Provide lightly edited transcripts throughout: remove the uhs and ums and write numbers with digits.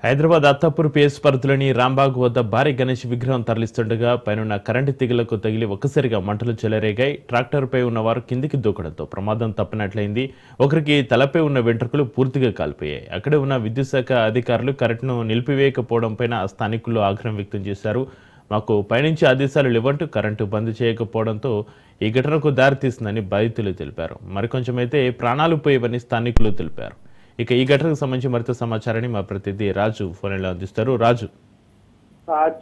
Hyderabad Attapur PS పరిధిలోని Romberg వద్ద భారీ గణేష్ విగ్రహం తరలిస్తుండగా పైనున్న కరెంటు తీగలకు తగిలి ఒక్కసారిగా మంటలు చెలరేగాయి. ట్రాక్టర్పై ఉన్నవారు కిందికి దూకడంతో ప్రమాదం తప్పినట్లయింది. ఒకరికి తలపై ఉన్న వెంట్రుకలు పూర్తిగా కాలిపోయాయి. అక్కడే ఉన్న విద్యుత్ శాఖ అధికారులు కరెంటును నిలిపివేయకపోవడంపై స్థానికులు ఆగ్రహం వ్యక్తం చేశారు. మాకు పైనుంచి ఆదేశాలు లేవంటూ కరెంటు బంద్ చేయకపోవడంతో ఈ ఘటనకు దారితీసిందని బాధితులు తెలిపారు. మరికొంచెమైతే ప్రాణాలు పోయేవని స్థానికులు తెలిపారు. ఇక ఈ ఘటనకు సంబంధించి మరింత సమాచారాన్ని మా ప్రతినిధి రాజు ఫోన్లో అందిస్తారు. రాజు,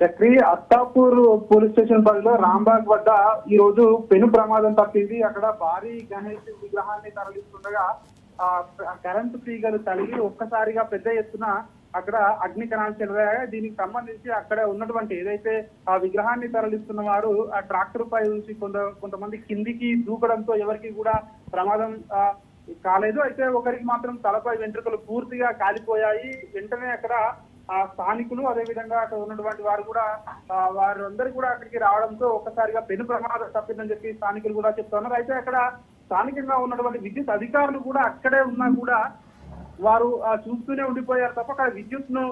చక్రి అత్తాపూర్ పోలీస్ స్టేషన్ పరిధిలో రాంబాగ్ వద్ద ఈ రోజు పెను ప్రమాదం తప్పింది. అక్కడ భారీ గణేష్ విగ్రహాన్ని తరలిస్తుండగా కరెంటు తీగలు తగిలి ఒక్కసారిగా పెద్ద ఎత్తున అక్కడ అగ్ని కణాలు చెలరాగా. దీనికి సంబంధించి అక్కడ ఉన్నటువంటి ఏదైతే ఆ విగ్రహాన్ని తరలిస్తున్న వారు ఆ ట్రాక్టర్ పై నుంచి కొంతమంది కిందికి దూకడంతో ఎవరికి కూడా ప్రమాదం కాలేదు. అయితే ఒకరికి మాత్రం తలపై వెంట్రుకలు పూర్తిగా కాలిపోయాయి. వెంటనే అక్కడ స్థానికులు అదేవిధంగా అక్కడ ఉన్నటువంటి వారు కూడా వారందరూ కూడా అక్కడికి రావడంతో ఒక్కసారిగా పెను ప్రమాదం తప్పిందని చెప్పి స్థానికులు కూడా చెప్తున్నారు. అయితే అక్కడ స్థానికంగా ఉన్నటువంటి విద్యుత్ అధికారులు కూడా అక్కడే ఉన్నా కూడా వారు చూస్తూనే ఉండిపోయారు తప్ప అక్కడ విద్యుత్ ను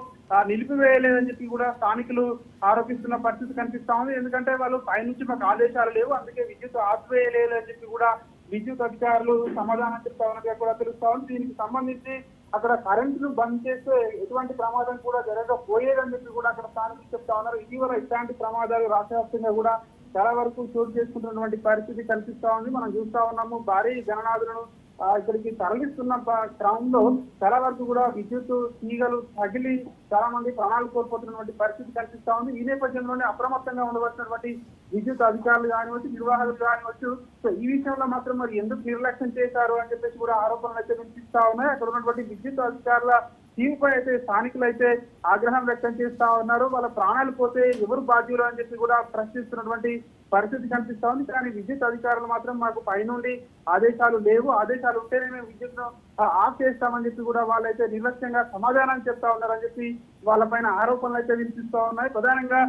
నిలిపివేయలేదని చెప్పి కూడా స్థానికులు ఆరోపిస్తున్న పరిస్థితి కనిపిస్తా ఉంది. ఎందుకంటే వాళ్ళు పైనుంచి మాకు ఆదేశాలు లేవు, అందుకే విద్యుత్ ఆపివేయలేదు అని చెప్పి కూడా విద్యుత్ అధికారులు సమాధానం చెప్తా ఉన్నట్టుగా కూడా తెలుస్తా ఉంది. దీనికి సంబంధించి అక్కడ కరెంటును బంద్ చేస్తే ఎటువంటి ప్రమాదం కూడా జరగకపోయేదని చెప్పి కూడా అక్కడ స్థానికులు చెప్తా ఉన్నారు. ఇటీవల ఇట్లాంటి ప్రమాదాలు రాష్ట్ర వ్యాప్తంగా కూడా చాలా వరకు చోటు చేసుకుంటున్నటువంటి పరిస్థితి కనిపిస్తా ఉంది. మనం చూస్తా ఉన్నాము భారీ గణనాథులను ఇక్కడికి తరలిస్తున్న క్రమంలో చాలా వరకు కూడా విద్యుత్ తీగలు తగిలి చాలా మంది ప్రాణాలు కోల్పోతున్నటువంటి పరిస్థితి కనిపిస్తా ఉంది. ఈ నేపథ్యంలోనే అప్రమత్తంగా ఉండవలసినటువంటి విద్యుత్ అధికారులు కానివచ్చు, నిర్వాహకులు కానివచ్చు, సో ఈ విషయంలో మాత్రం మరి ఎందుకు నిర్లక్ష్యం చేశారు అని చెప్పేసి కూడా ఆరోపణలు అయితే వినిపిస్తా ఉన్నాయి. అక్కడ ఉన్నటువంటి విద్యుత్ అధికారుల తీరుపై అయితే స్థానికులు అయితే ఆగ్రహం వ్యక్తం చేస్తా ఉన్నారు. వాళ్ళ ప్రాణాలు పోతే ఎవరు బాధ్యులు అని చెప్పి కూడా ప్రశ్నిస్తున్నటువంటి పరిస్థితి కనిపిస్తా ఉంది. కానీ విద్యుత్ అధికారులు మాత్రం మాకు పైనుండి ఆదేశాలు లేవు, ఆదేశాలు ఉంటేనే మేము విద్యుత్ ఆఫ్ చేస్తామని చెప్పి కూడా వాళ్ళైతే నిర్లక్ష్యంగా సమాధానం చెప్తా ఉన్నారని చెప్పి వాళ్ళపైన ఆరోపణలు అయితే వినిపిస్తా ఉన్నాయి. ప్రధానంగా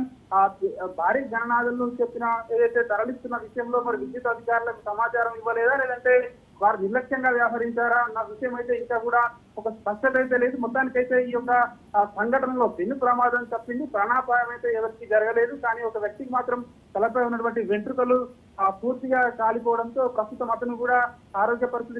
భారీ గణనాథులు చెప్పిన ఏదైతే తరలిస్తున్న విషయంలో మరి విద్యుత్ అధికారులకు సమాచారం ఇవ్వలేదా, లేదంటే వారు నిర్లక్ష్యంగా వ్యవహరించారా అన్న విషయం అయితే ఇంకా కూడా ఒక స్పష్టత అయితే లేదు. మొత్తానికైతే ఈ యొక్క సంఘటనలో పెను ప్రమాదం తప్పింది, ప్రాణాపాయం అయితే ఎవరికి జరగలేదు. కానీ ఒక వ్యక్తికి మాత్రం తలపై ఉన్నటువంటి వెంట్రుకలు పూర్తిగా కాలిపోవడంతో ప్రస్తుతం అతను కూడా ఆరోగ్య పరిస్థితి